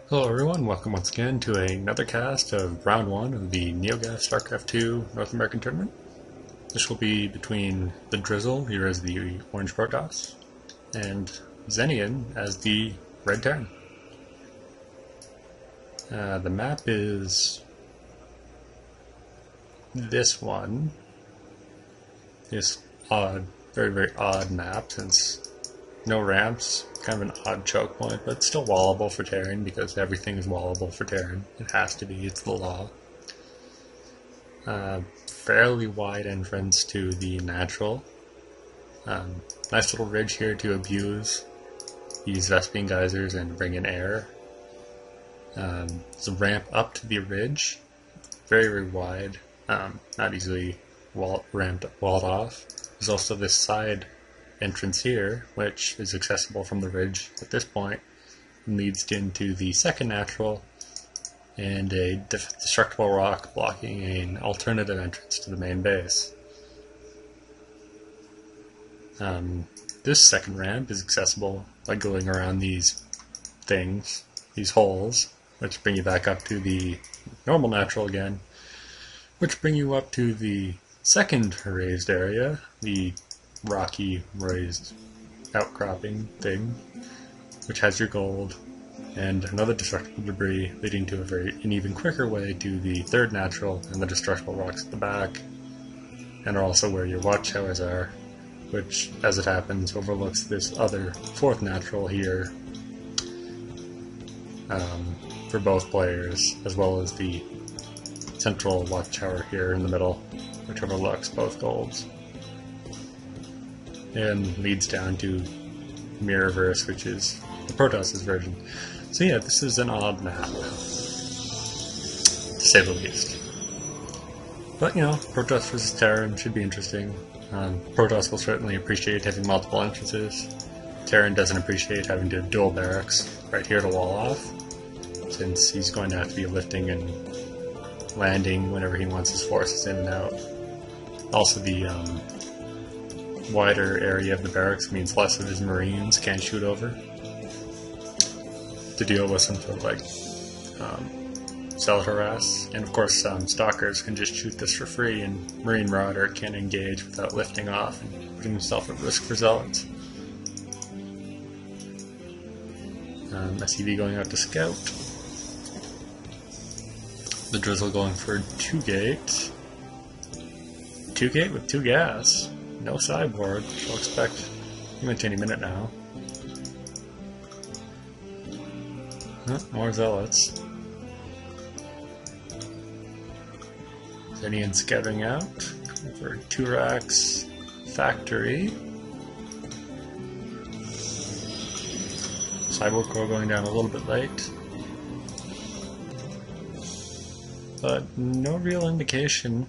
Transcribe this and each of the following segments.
Hello everyone, welcome once again to another cast of Round 1 of the neogaf StarCraft 2 North American Tournament. This will be between the Drizzle, here as the Orange Protoss, and Xenien as the Red Terran. The map is this one. This odd, very odd map, since no ramps, kind of an odd choke point, but still wallable for Terran because everything is wallable for Terran. It has to be, it's the law. Fairly wide entrance to the natural. Nice little ridge here to abuse these Vespian geysers and bring in air. There's a ramp up to the ridge, very wide, not easily walled off. There's also this side entrance here, which is accessible from the ridge at this point, and leads into the second natural and a destructible rock blocking an alternative entrance to the main base. This second ramp is accessible by going around these things, these holes, which bring you back up to the normal natural again, which bring you up to the second raised area, the rocky raised outcropping thing, which has your gold and another destructible debris leading to an even quicker way to the third natural and the destructible rocks at the back, and are also where your watchtowers are, which, as it happens, overlooks this other fourth natural here for both players, as well as the central watchtower here in the middle, which overlooks both golds and leads down to Mirrorverse, which is the Protoss' version. So yeah, this is an odd map, to say the least. But you know, Protoss vs. Terran should be interesting. Protoss will certainly appreciate having multiple entrances. Terran doesn't appreciate having to dual barracks right here to wall off, since he's going to have to be lifting and landing whenever he wants his forces in and out. Also, the wider area of the barracks means less of his marines can shoot over to deal with some sort of like cell harass, and of course stalkers can just shoot this for free, and Marine Marauder can engage without lifting off and putting himself at risk for zealots. SCV going out to scout. The Drizzle going for 2-gate. 2-gate with 2 gas. No sideboard. We'll expect him any minute now. More zealots. Xenien scouting out for 2 racks factory. Cyborg core going down a little bit late. But no real indication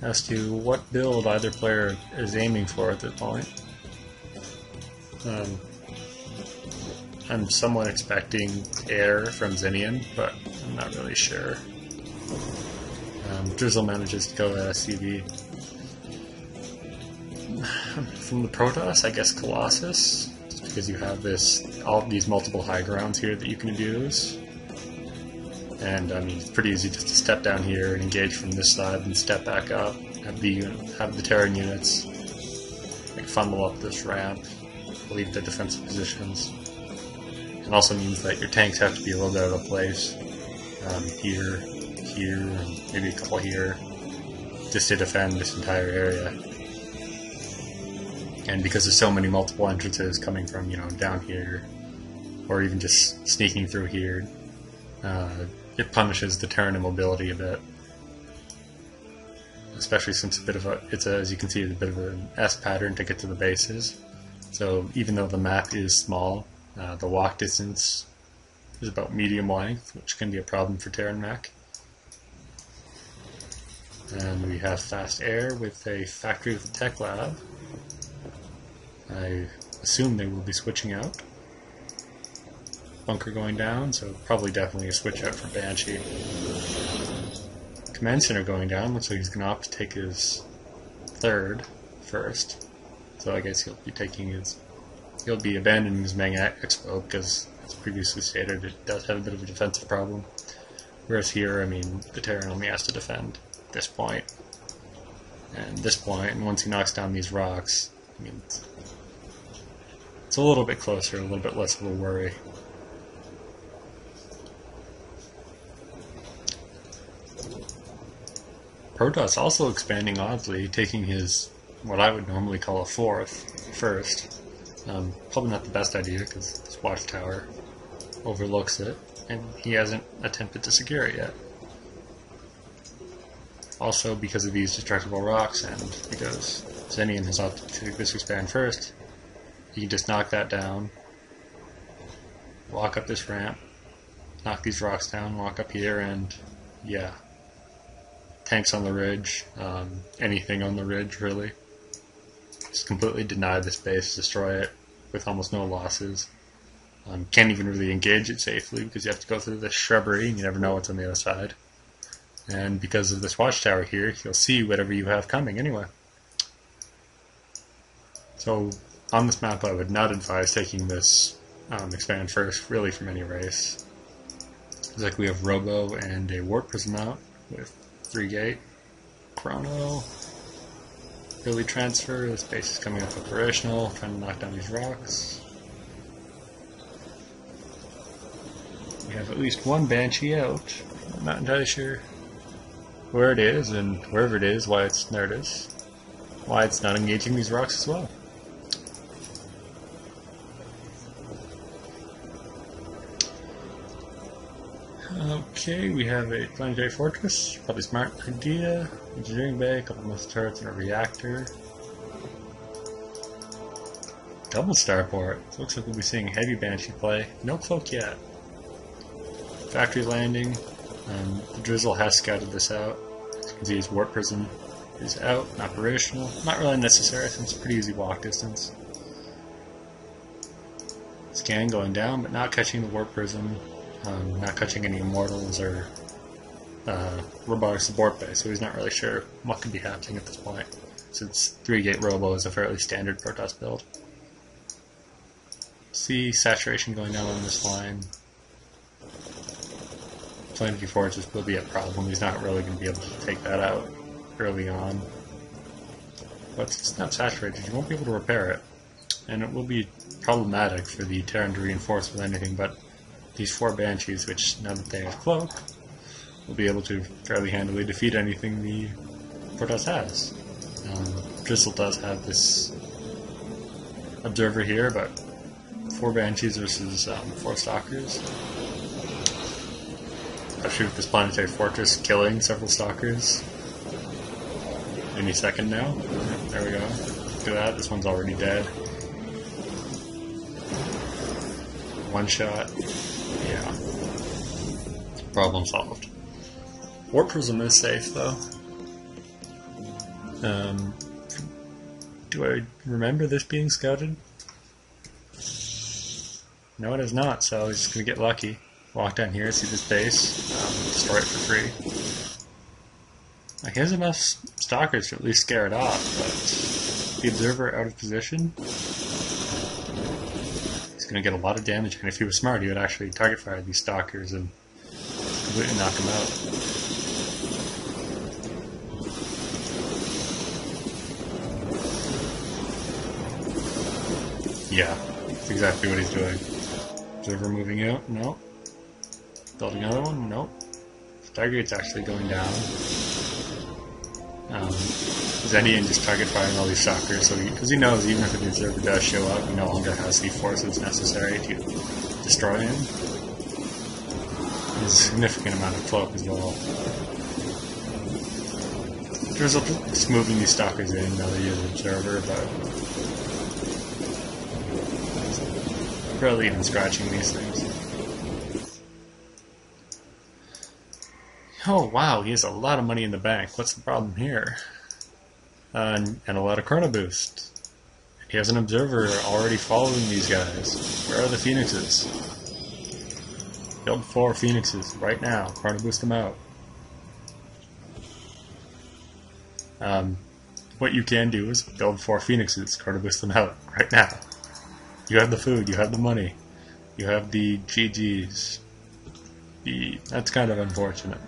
as to what build either player is aiming for at this point. I'm somewhat expecting air from Xenien, but I'm not really sure. Drizzle manages to go at SCV. From the Protoss, I guess Colossus, just because you have all these multiple high grounds here that you can use. And I mean, it's pretty easy just to step down here and engage from this side and step back up. Have the Terran units like funnel up this ramp, leave the defensive positions. It also means that your tanks have to be a little bit out of place. Here, and maybe a couple here, just to defend this entire area. And because there's so many multiple entrances coming from, you know, down here, or even just sneaking through here, it punishes the Terran immobility a bit, especially since as you can see, it's a bit of an S pattern to get to the bases. So even though the map is small, the walk distance is about medium length, which can be a problem for Terran mech. And we have fast air with a factory with a tech lab. I assume they will be switching out. Bunker going down, so probably definitely a switch out for Banshee. Command center going down, looks like he's going to opt to take his third first. So I guess he'll be abandoning his Mega Expo because as previously stated, it does have a bit of a defensive problem. Whereas here, I mean, the Terran only has to defend this point and this point, and once he knocks down these rocks, I mean, it's a little bit closer, a little bit less of a worry. Protoss also expanding oddly, taking his, what I would normally call a fourth, first. Probably not the best idea, because this watchtower overlooks it, and he hasn't attempted to secure it yet. Also, because of these destructible rocks, and because Xenien has opted to take this expand first, he can just knock that down, walk up this ramp, knock these rocks down, walk up here, and yeah. Tanks on the ridge, anything on the ridge really. Just completely deny this base, destroy it with almost no losses. Can't even really engage it safely because you have to go through this shrubbery and you never know what's on the other side. And because of this watchtower here, you'll see whatever you have coming anyway. So on this map I would not advise taking this expand first really from any race. Looks like we have Robo and a Warp Prism out with 3-gate, Chrono, early transfer, this base is coming up operational, trying to knock down these rocks. We have at least one Banshee out, I'm not entirely sure where it is, and wherever it is, why it's, there it is, why it's not engaging these rocks as well. Okay, we have a planetary fortress, probably smart idea, engineering bay, a couple of turrets and a reactor. Double starport, so looks like we'll be seeing heavy Banshee play, no cloak yet. Factory landing, the Drizzle has scouted this out, as you can see his Warp Prism is out, operational, not really necessary since it's pretty easy walk distance. Scan going down, but not catching the Warp Prism. Not catching any Immortals or robotic support base, so he's not really sure what could be happening at this point, since 3-gate Robo is a fairly standard Protoss build. See saturation going down on this line. Planetary Fortress will be a problem, he's not really going to be able to take that out early on. But since it's not saturated, you won't be able to repair it, and it will be problematic for the Terran to reinforce with anything but these 4 Banshees, which, now that they have Cloak, will be able to fairly handily defeat anything the Protoss has. Drizzle does have this Observer here, but 4 Banshees versus 4 Stalkers. Especially with this Planetary Fortress killing several Stalkers. Any second now. There we go. Look at that, this one's already dead. One shot. Yeah. Problem solved. Warp Prism is safe though. Do I remember this being scouted? No, it is not, so he's just gonna get lucky. Walk down here, see this base, destroy it for free. He has enough Stalkers to at least scare it off, but the Observer out of position, he's going to get a lot of damage, and if he was smart, he would actually target fire these Stalkers and completely knock them out. Yeah, that's exactly what he's doing. Observer moving out? No. Building another one? Nope. Stargate's actually going down. Xenien just target firing all these Stalkers, so because he knows even if the Observer does show up, he no longer has the forces necessary to destroy him. There's a significant amount of cloak as well. Drizzle just moving these Stalkers in now that he has an Observer, but barely even scratching these things. Oh wow, he has a lot of money in the bank. What's the problem here? And a lot of Chrono Boost. He has an Observer already following these guys. Where are the Phoenixes? Build 4 Phoenixes right now. Chrono Boost them out. What you can do is build 4 Phoenixes. Chrono Boost them out right now. You have the food, you have the money. you have the GGs. That's kind of unfortunate.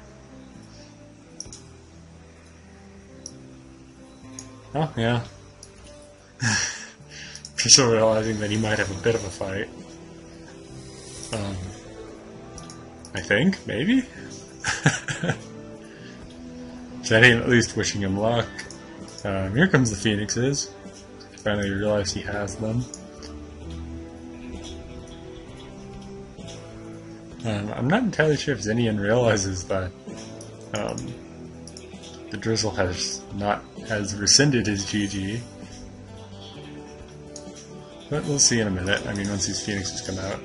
Oh, yeah. Just realizing that he might have a bit of a fight. I think, maybe? xenien at least wishing him luck. Here comes the Phoenixes. Finally realized he has them. I'm not entirely sure if xenien realizes that the Drizzle has rescinded his GG. But we'll see in a minute. I mean, once these Phoenixes come out.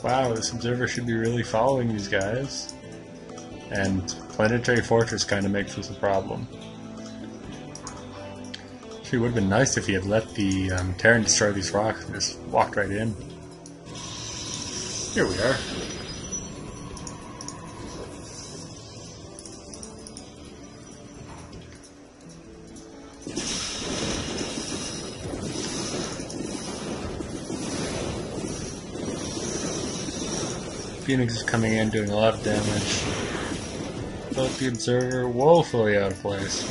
Wow, this observer should be really following these guys. And Planetary Fortress kind of makes this a problem. Actually, it would have been nice if he had let the Terran destroy these rocks and just walked right in. Here we are. Phoenix is coming in, doing a lot of damage. But the observer woefully out of place.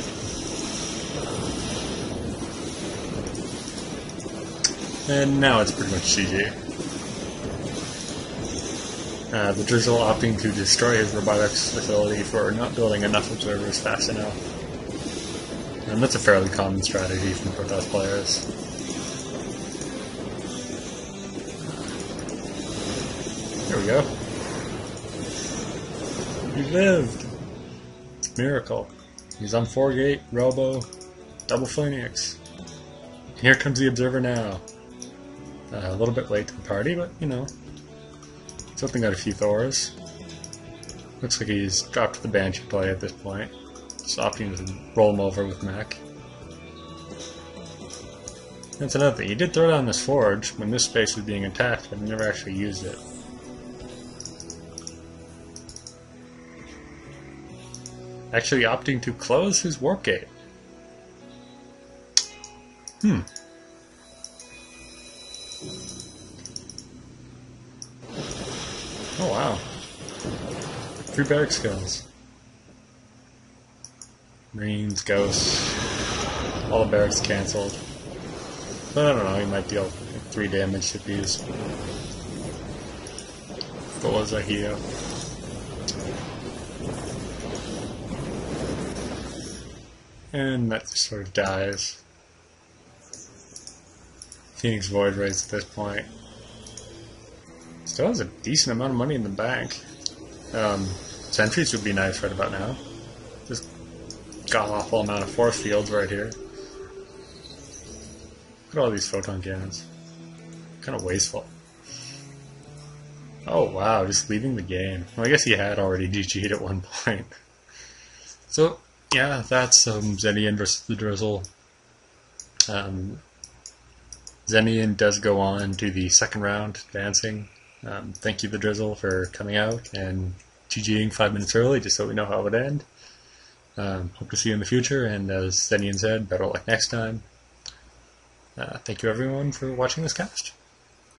And now it's pretty much GG. The Drizzle opting to destroy his robotics facility for not building enough observers fast enough. And that's a fairly common strategy from Protoss players. There we go. He lived! Miracle. He's on 4-gate, Robo, double Phoenix. Here comes the observer now. A little bit late to the party, but you know. Something got a few Thors. Looks like he's dropped the Banshee play at this point. Just opting to roll him over with mech. That's another thing. He did throw down this forge when this space was being attacked, but he never actually used it. Actually opting to close his warp gate. Oh wow. 3 barrack skills. Marines, ghosts, all the barracks cancelled. But I don't know, he might deal 3 damage to these. What was that Heo? And that just sort of dies. Phoenix Void Rays at this point. Still has a decent amount of money in the bank. Sentries would be nice right about now. Just god-awful amount of force fields right here. Look at all these photon cannons. Kind of wasteful. Oh wow, just leaving the game. Well, I guess he had already GG'd at one point. So, yeah, that's xenien versus the Drizzle. Xenien does go on to the second round, advancing. Thank you, the Drizzle, for coming out and GGing 5 minutes early, just so we know how it would end. Hope to see you in the future, and as Xenien said, better luck next time. Thank you everyone for watching this cast.